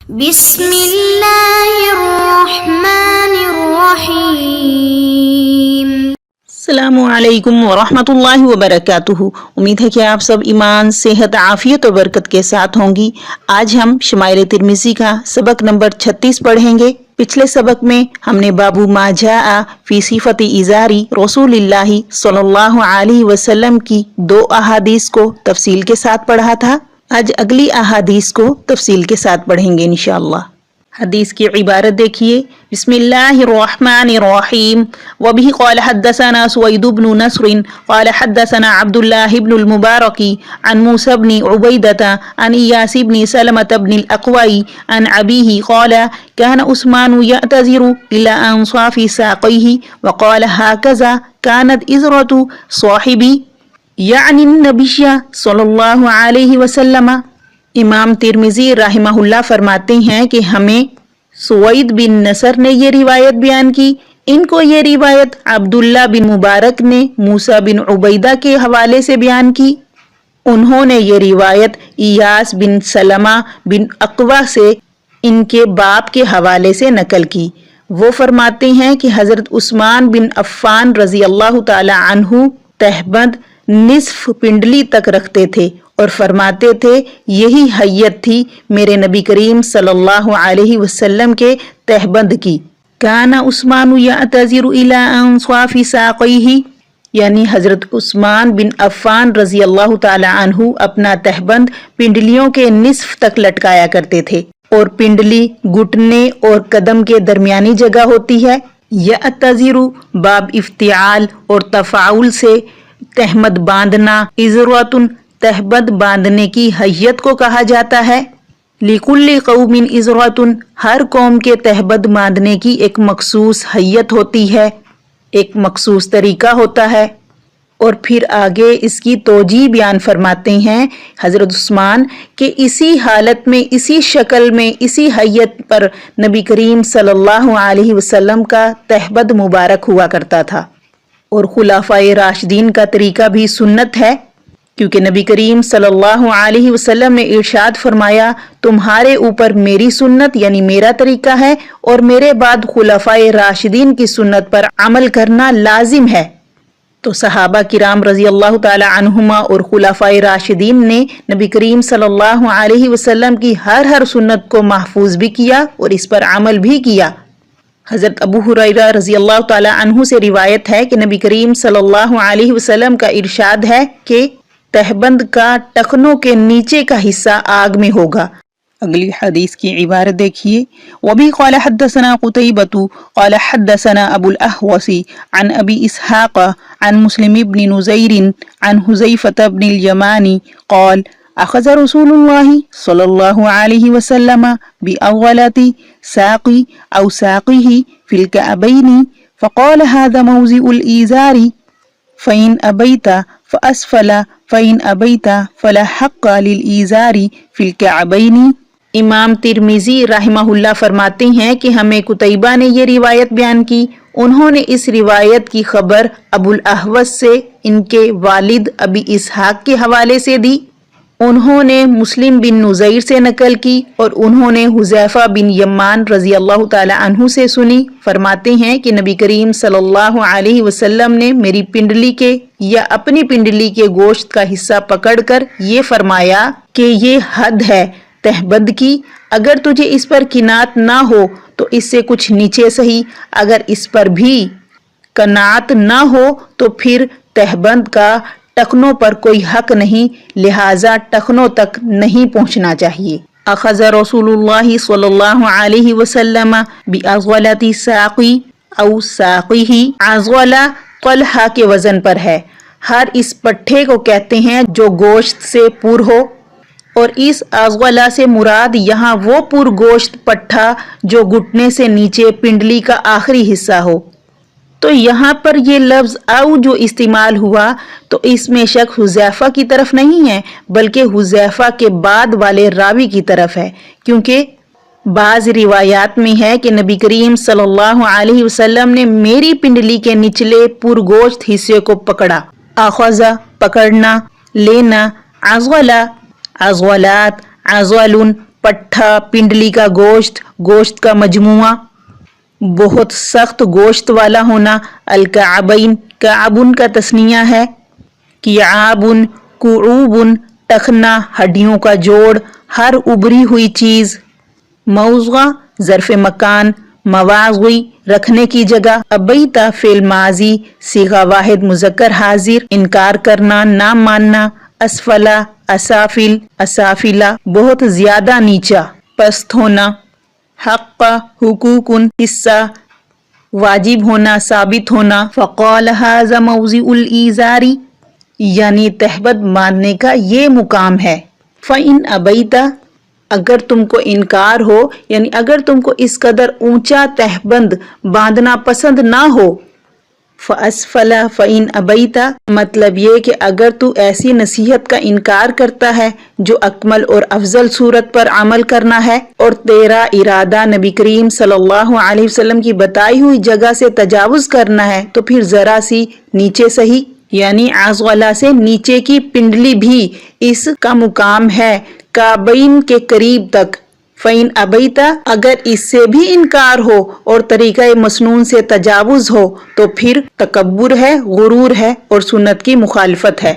بسم اللہ الرحمن الرحیم۔ السلام علیکم ورحمۃ اللہ وبرکاتہ۔ امید ہے کہ آپ سب ایمان، صحت، عافیت اور برکت کے ساتھ ہوں گی۔ آج ہم شمائل ترمذی کا سبق نمبر 36 پڑھیں گے۔ پچھلے سبق میں ہم نے بابو ما جاء فی صفت ازاری رسول اللہ صلی اللہ علیہ وسلم کی 2 احادیث کو تفصیل کے ساتھ پڑھا تھا۔ آج اگلی احادیث کو تفصیل کے ساتھ پڑھیں گے انشاءاللہ۔ حدیث کی عبارت دیکھیے۔ بسم اللہ الرحمن الرحیم۔ وبہ قال حدثنا سوید بن نصر قال حدثنا عبد اللہ بن المبارک عن موسى بن عبیدۃ عن ایاس بن سلمة بن الاقوع عن ابیہ قال كان عثمان يعتذر الى انصاف ساقیہ وقال هكذا كانت عذرة صاحبی یعنی النبی صلی اللہ علیہ وسلم۔ امام ترمذی رحمہ اللہ فرماتے ہیں کہ ہمیں سوید بن نصر نے یہ روایت بیان کی، ان کو یہ روایت عبداللہ بن مبارک نے موسیٰ بن عبیدہ کے حوالے سے بیان کی، انہوں نے یہ روایت ایاس بن سلمہ بن اقوع سے ان کے باپ کے حوالے سے نقل کی۔ وہ فرماتے ہیں کہ حضرت عثمان بن عفان رضی اللہ تعالی عنہ تہبند نصف پنڈلی تک رکھتے تھے اور فرماتے تھے یہی حیت تھی میرے نبی کریم صلی اللہ علیہ وسلم کے تہبند کی۔ کان عثمان یعتذر الی انصاف ساقیہ، یعنی حضرت عثمان بن عفان رضی اللہ تعالی عنہ اپنا تہبند پنڈلیوں کے نصف تک لٹکایا کرتے تھے، اور پنڈلی گھٹنے اور قدم کے درمیانی جگہ ہوتی ہے۔ یعتذر باب افتعال اور تفاعل سے تہمد باندھنا، عذرۃ تہبند باندھنے کی حیت کو کہا جاتا ہے۔ لکل قوم عذرۃ، ہر قوم کے تہبند باندھنے کی ایک مخصوص حیت ہوتی ہے، ایک مخصوص طریقہ ہوتا ہے۔ اور پھر آگے اس کی توجیہ بیان فرماتے ہیں حضرت عثمان کہ اسی حالت میں، اسی شکل میں، اسی حیت پر نبی کریم صلی اللہ علیہ وسلم کا تہبند مبارک ہوا کرتا تھا۔ اور خلفائے راشدین کا طریقہ بھی سنت ہے، کیونکہ نبی کریم صلی اللہ علیہ وسلم نے ارشاد فرمایا تمہارے اوپر میری سنت یعنی میرا طریقہ ہے، اور میرے بعد خلفائے راشدین کی سنت پر عمل کرنا لازم ہے۔ تو صحابہ کرام رضی اللہ تعالی عنہما اور خلفائے راشدین نے نبی کریم صلی اللہ علیہ وسلم کی ہر سنت کو محفوظ بھی کیا اور اس پر عمل بھی کیا۔ حضرت ابو ہریرہ رضی اللہ تعالی عنہ سے روایت ہے کہ نبی کریم صلی اللہ علیہ وسلم کا ارشاد ہے کہ تہبند کا ٹخنوں کے نیچے کا حصہ آگ میں ہوگا۔ اگلی حدیث کی عبارت دیکھیے۔ وبی قال حدثنا قتیبۃ قال حدثنا ابو الاحوص عن ابی اسحاق عن مسلم بن نزیر عن حذیفۃ بن الیمان قال اخذ رسول اللہ صلی اللہ علیہ وسلم بأغلۃ ساقی او ساقیہ فی الکعبین فقال هذا موضع الازار فإن أبيت فأسفل فإن أبيت فلا حق للإزار في الكعبين۔ امام ترمذی رحمہ اللہ فرماتے ہیں کہ ہمیں قتیبہ نے یہ روایت بیان کی، انہوں نے اس روایت کی خبر ابو الاحوص سے ان کے والد ابی اسحاق کے حوالے سے دی، انہوں نے مسلم بن نزیر سے نقل کی، اور انہوں نے حذیفہ بن یمان رضی اللہ تعالی عنہ سے سنی۔ فرماتے ہیں کہ نبی کریم صلی اللہ علیہ وسلم نے میری پنڈلی کے یا اپنی پنڈلی کے گوشت کا حصہ پکڑ کر یہ فرمایا کہ یہ حد ہے تہبند کی، اگر تجھے اس پر قناعت نہ ہو تو اس سے کچھ نیچے سہی، اگر اس پر بھی قناعت نہ ہو تو پھر تہبند کا ٹخنوں پر کوئی حق نہیں، لہٰذا ٹخنوں تک نہیں پہنچنا چاہیے۔ اخذ رسول اللہ صلی اللہ علیہ وسلم بأغلۃ ساقی او ساقیہ، اغلہ قلحہ کے وزن پر ہے، ہر اس پٹھے کو کہتے ہیں جو گوشت سے پر ہو، اور اس اغلہ سے مراد یہاں وہ پر گوشت پٹھا جو گھٹنے سے نیچے پنڈلی کا آخری حصہ ہو۔ تو یہاں پر یہ لفظ او جو استعمال ہوا تو اس میں شک حذیفہ کی طرف نہیں ہے، بلکہ حذیفہ کے بعد والے راوی کی طرف ہے، کیونکہ بعض روایات میں ہے کہ نبی کریم صلی اللہ علیہ وسلم نے میری پنڈلی کے نچلے پرگوشت حصے کو پکڑا۔ اخذ پکڑنا، لینا، عضل، عضلات، عضل पट्ठा, पिंडली का गोश्त, गोश्त का मजमुआ, बहुत सख्त गोश्त वाला होना। अल-काबैन, काबुन का तस्निया है। कियाबुन, कुऊबुन, टखना, हड्डियों का जोड़, हर उभरी हुई चीज। मौज़ा, ज़र्फ़ मकान, मवाज़ी, रखने की जगह। अबैता, फ़िल माज़ी, सीगा वाहिद मुज़क्कर हाजिर, इनकार करना, ना मानना। असफला, असाफिल, असाफिला, बहुत ज्यादा नीचा, पस्त होना। हक़्क़ा, हुकूकुन, हिस्सा, वाजिब होना, साबित होना। फ़क़ाल हाज़ा मौज़िउल ईज़ारी, यानी तहबत बांधने का ये मुकाम है। फ़इन अबैता, अगर तुमको इनकार हो, यानी अगर तुमको इस कदर ऊंचा तहबंद बांधना पसंद ना हो। फ़अस्फ़ला फ़इन अबैता, मतलब ये कि अगर तू ऐसी नसीहत का इनकार करता है जो अकमल और अफजल सूरत पर अमल करना है और तेरा इरादा नबी करीम सल्लल्लाहु अलैहि वसल्लम की बताई हुई जगह से तजावुज करना है, तो फिर जरा सी नीचे सही, यानी आज़वाला से नीचे की पिंडली भी इसका मुकाम है, काबैन के करीब तक। फ़इन अबैता, अगर इससे भी इनकार हो और तरीक़ा मसनून से तजावुज हो तो फिर तकब्बुर है, गुरूर है और सुन्नत की मुखालफत है।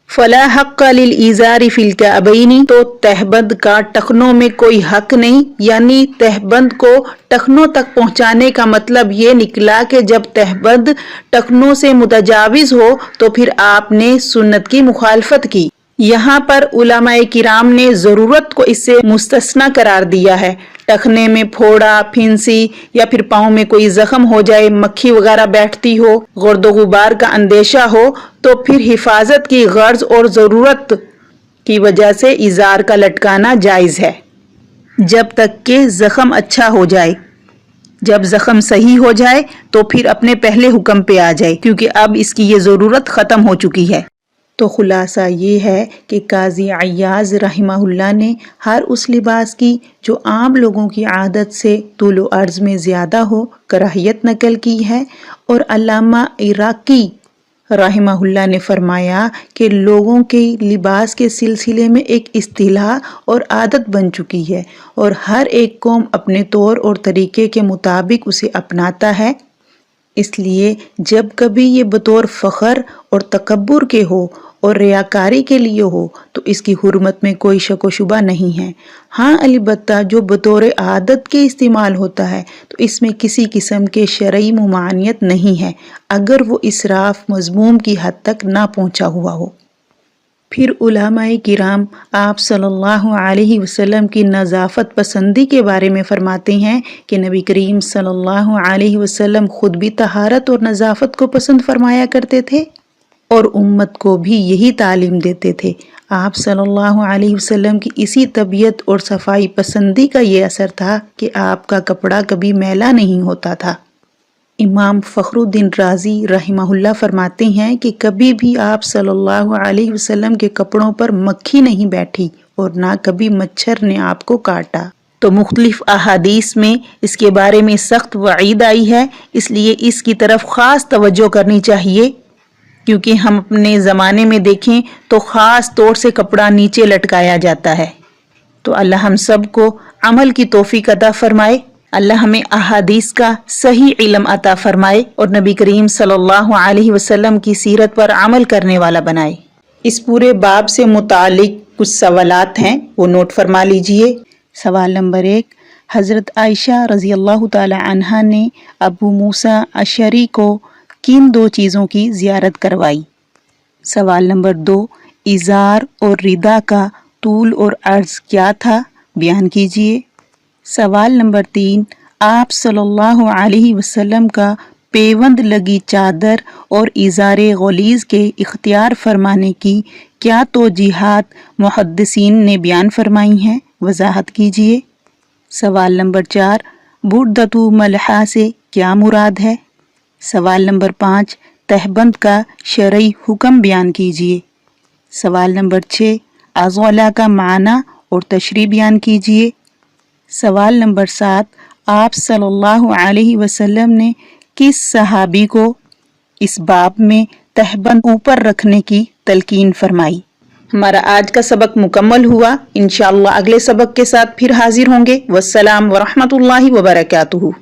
फ़ला हक़्क़ लिल इज़ारी फ़िल काबैनी, तो तहबंद का टखनों में कोई हक नहीं, यानी तहबंद को टखनों तक पहुँचाने का मतलब ये निकला कि जब तहबंद टखनों से मुतजाविज हो तो फिर आपने सुन्नत की मुखालफत की। यहाँ पर उलमाए किराम ने ज़रूरत को इससे मुस्तस्ना करार दिया है। टखने में फोड़ा, फिंसी या फिर पाँव में कोई जख्म हो जाए, मक्खी वगैरह बैठती हो, गर्दो गुबार का अंदेशा हो, तो फिर हिफाजत की गर्ज और ज़रूरत की वजह से इज़ार का लटकाना जायज़ है, जब तक कि जख्म अच्छा हो जाए। जब जख्म सही हो जाए तो फिर अपने पहले हुक्म पे आ जाए, क्योंकि अब इसकी ये ज़रूरत ख़त्म हो चुकी है। तो खुलासा ये है कि काजी अय्याज रहमहुल्लाह ने हर उस लिबास की जो आम लोगों की आदत से तूलो अर्ज में ज़्यादा हो कराहियत नकल की है, और अल्लामा इराकी रहमहुल्लाह ने फरमाया कि लोगों के लिबास के सिलसिले में एक इस्तिलाह और आदत बन चुकी है और हर एक कौम अपने तौर और तरीके के मुताबिक उसे अपनाता है। इसलिए जब कभी ये बतौर फ़ख्र और तकब्बुर के हो और रियाकारी के लिए हो तो इसकी हुर्मत में कोई शक व शुबा नहीं है। हाँ, अलबत्ता जो बतौर आदत के इस्तेमाल होता है तो इसमें किसी किस्म के शरई मुमानियत नहीं है, अगर वो इसराफ मज़मूम की हद तक ना पहुँचा हुआ हो। फिर उलमाए किराम आप सल्लल्लाहु अलैहि वसल्लम की नज़ाफ़त पसंदी के बारे में फ़रमाते हैं कि नबी करीम सल्लल्लाहु अलैहि वसल्लम ख़ुद भी तहारत और नज़ाफ़त को पसंद फरमाया करते थे और उम्मत को भी यही तालीम देते थे। आप सल्लल्लाहु अलैहि वसल्लम की इसी तबीयत और सफाई पसंदी का ये असर था कि आपका कपड़ा कभी मैला नहीं होता था। इमाम फ़खरुद्दीन राज़ी रहमहुल्लाह फरमाते हैं कि कभी भी आप सल्लल्लाहु अलैहि वसल्लम के कपड़ों पर मक्खी नहीं बैठी और ना कभी मच्छर ने आपको काटा। तो मुख्तलिफ अहादीस में इसके बारे में सख्त वईद आई है, इसलिए इसकी तरफ ख़ास तवज्जो करनी चाहिए, क्योंकि हम अपने ज़माने में देखें तो ख़ास तौर से कपड़ा नीचे लटकाया जाता है। तो अल्लाह हम सब को अमल की तौफीक अता फरमाए। अल्लाह हमें अहादीस का सही इल्म अता फरमाए और नबी करीम सल्लल्लाहु अलैहि वसल्लम की सीरत पर अमल करने वाला बनाए। इस पूरे बाब से मुतालिक कुछ सवालात हैं, वो नोट फरमा लीजिए। सवाल नंबर 1, हज़रत आयशा रज़ी अल्लाह ताला अन्हा ने अबू मूसा अशरी को किन 2 चीज़ों की ज़ियारत करवाई? सवाल नंबर 2, इज़ार और रिदा का तूल और अर्ज़ क्या था, बयान कीजिए। सवाल नंबर 3, आप सल्लल्लाहु अलैहि वसल्लम का पेवंद लगी चादर और इज़ारे गलीज़ के इख्तियार फरमाने की क्या तौजीहात मुहद्दिसीन ने बयान फरमाई हैं, वजाहत कीजिए। सवाल नंबर 4, बुर्दतु मलहा से क्या मुराद है? सवाल नंबर 5, तहबंद का शरई हुक्म बयान कीजिए। सवाल नंबर 6, आज़वाला का माना और तशरीह बयान कीजिए। सवाल नंबर 7, आप सल्लल्लाहु अलैहि वसल्लम ने किस सहाबी को इस बाब में तहबंद ऊपर रखने की तलकीन फरमाई? हमारा आज का सबक मुकम्मल हुआ। इंशाअल्लाह अगले सबक के साथ फिर हाजिर होंगे। वस्सलाम व रहमतुल्लाहि व बरकातुहू।